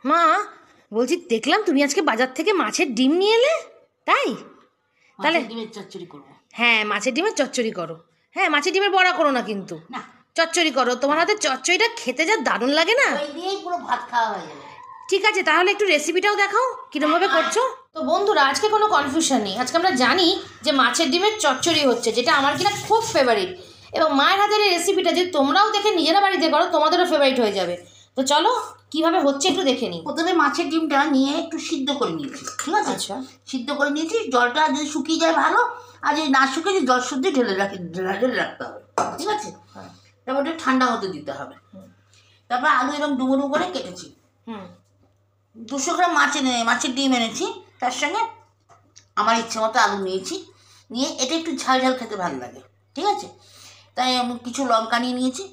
মা বলছি দেখলাম তুমি আজকে বাজার থেকে মাছের ডিম নিয়ে এলে, তাই? তাহলে ডিমের চচ্চড়ি করবো। হ্যাঁ, মাছের ডিমের চচ্চড়ি করো। হ্যাঁ, মাছের ডিমের বড়া করো না কিন্তু, না চচ্চড়ি করো। তোমার হাতে চচ্চড়িটা খেতে যা দারুণ লাগে না, ওই দিয়েই পুরো ভাত খাওয়া হয়ে যাবে। ঠিক আছে, তাহলে একটু রেসিপিটাও দেখাও কিরমভাবে করছো। তো বন্ধুরা, আজকে কোনো কনফিউশন নেই। আজকে আমরা জানি যে মাছের ডিমের চচ্চড়ি হচ্ছে, যেটা আমার কিনা খুব ফেভারিট। এবং মায়ের হাতের এই রেসিপিটা যদি তোমরাও দেখে নিজেরা বাড়িতে করো, তোমাদেরও ফেভারিট হয়ে যাবে। তো চলো কিভাবে হচ্ছে একটু দেখে নিই। প্রথমে মাছের ডিমটা নিয়ে একটু সিদ্ধ করে নিয়েছি, ঠিক আছে? আচ্ছা, সিদ্ধ করে নিয়েছি। জলটা যদি শুকিয়ে যায় ভালো, আর যদি না শুকিয়ে জল শুদ্ধ ঢেলে রাখতে হবে, ঠিক আছে? তারপর ওটা ঠান্ডা হতে দিতে হবে। তারপর আলু এরকম ডুমো করে কেটেছি। 200 গ্রাম মাছের ডিম এনেছি, তার সঙ্গে আমার ইচ্ছে মতো আলু নিয়েছি। নিয়ে এটা একটু ঝাল ঝাল খেতে ভালো লাগে, ঠিক আছে? তাই আমি কিছু লঙ্কা নিয়ে নিয়েছি।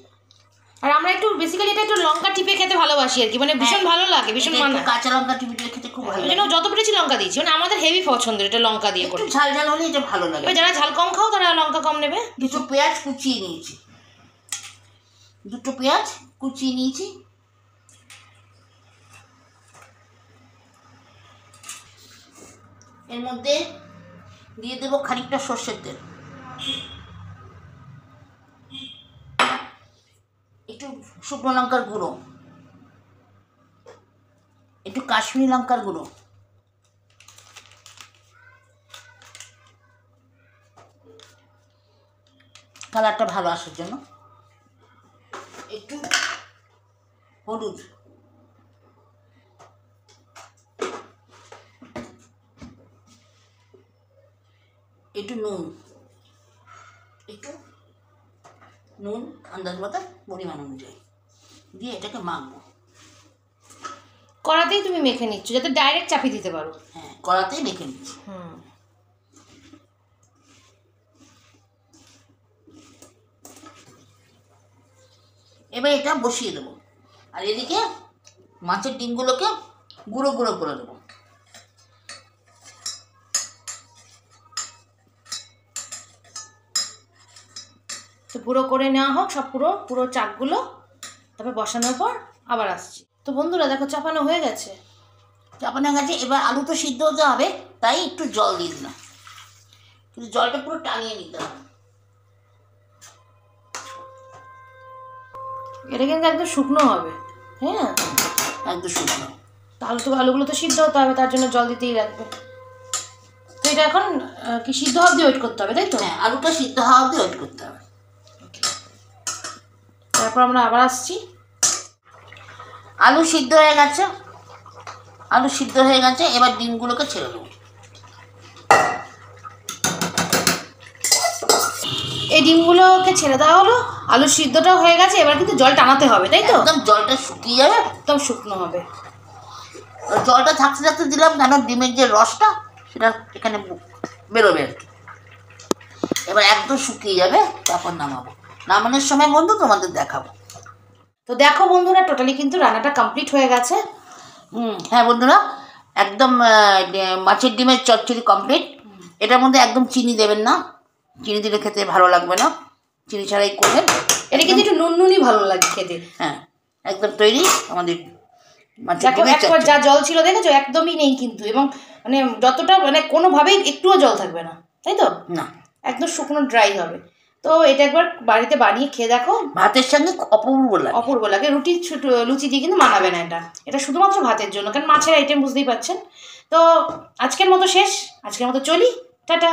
আর আমরা একটু বেসিক্যালি এটা একটু লঙ্কা টিপে খেতে ভালোবাসি আর কি, মানে ভীষণ ভালো লাগে, ভীষণ মানে কাঁচা লঙ্কা টিপে খেতে খুব ভালো লাগে। যত পেরেছি লঙ্কা দিয়েছি, মানে আমাদের হেভি পছন্দের এটা লঙ্কা দিয়ে করে। একটু ঝাল ঝাল হলে এটা ভালো লাগে। যারা ঝাল কম খাও তারা লঙ্কা কম নেবে। দুটো পেঁয়াজ কুচিয়ে নিয়েছি, এর মধ্যে দিয়ে দেবো খানিকটা সর্ষের তেল, একটু শুকনো লঙ্কার গুঁড়ো, একটু কাশ্মীরি লঙ্কার গুঁড়ো, কালারটা ভালো আসার জন্য, একটু হলুদ, একটু নুন আন্দাজ মতো পরিমাণ অনুযায়ী দিয়ে এটাকে মাখবো। কড়াতেই তুমি মেখে নিচ্ছ যাতে ডাইরেক্ট চাপিয়ে দিতে পারো? হ্যাঁ, কড়াতেই মেখে নিচ্ছি। এবার এটা বসিয়ে দেবো, আর এদিকে মাছের ডিমগুলোকে গুঁড়ো গুঁড়ো করে দেবো। তো পুরো করে নেওয়া হোক সব, পুরো চাকগুলো, তারপর বসানোর পর আবার আসছি। তো বন্ধুরা দেখো চাপানো হয়ে গেছে। এবার আলু তো সিদ্ধ হতে হবে, তাই একটু জল দিয়ে দিলাম, কিন্তু জলটা পুরো টানিয়ে নিতে হবে। এটা কিন্তু একদম শুকনো হবে। হ্যাঁ, একদম শুকনো। আলুগুলো তো সিদ্ধ হতে হবে, তার জন্য জল দিতেই রাখবে। তো এটা এখন কি সিদ্ধ হওয়া অবধি ওয়েট করতে হবে, তাই তো? হ্যাঁ, আলুটা সিদ্ধ হওয়া অবধি ওয়েট করতে হবে। তারপর আমরা আবার আসছি। আলু সিদ্ধ হয়ে গেছে, এবার ডিমগুলোকে ছেড়ে দেবো। এই ডিমগুলোকে ছেড়ে দেওয়া হলো, আলু সিদ্ধটাও হয়ে গেছে, এবার কিন্তু জল টানাতে হবে, তাই তো? একদম জলটা শুকিয়ে যাবে, একদম শুকনো হবে। জলটা থাকতে থাকতে দিলাম, কেন ডিমের যে রসটা সেটা এখানে বেরোবে আর কি। এবার একদম শুকিয়ে যাবে, তারপর নামানোর সময় বন্ধু তোমাদের দেখাবো। তো দেখো বন্ধুরা, টোটালি কিন্তু রান্নাটা কমপ্লিট হয়ে গেছে। হ্যাঁ বন্ধুরা, একদম মাছের ডিমের চচ্চড়ি কমপ্লিট। এটার মধ্যে একদম চিনি দেবেন না, চিনি দিলে খেতে ভালো লাগবে না, চিনি ছাড়াই করবেন। এটা কিন্তু একটু নুনই ভালো লাগে খেতে। হ্যাঁ, একদম তৈরি আমাদের একবার যা জল ছিল দেখেছো, একদমই নেই কিন্তু, এবং মানে যতটা মানে কোনোভাবেই একটুও জল থাকবে না, তাই তো? না, একদম শুকনো ড্রাই হবে। তো এটা একবার বাড়িতে বানিয়ে খেয়ে দেখো, ভাতের সঙ্গে অপূর্ব লাগে। লুচি দিয়ে কিন্তু মানাবে না এটা শুধুমাত্র ভাতের জন্য, কারণ মাছের আইটেম বুঝতেই পারছেন। তো আজকের মতো শেষ, আজকের মতো চলি, টাটা।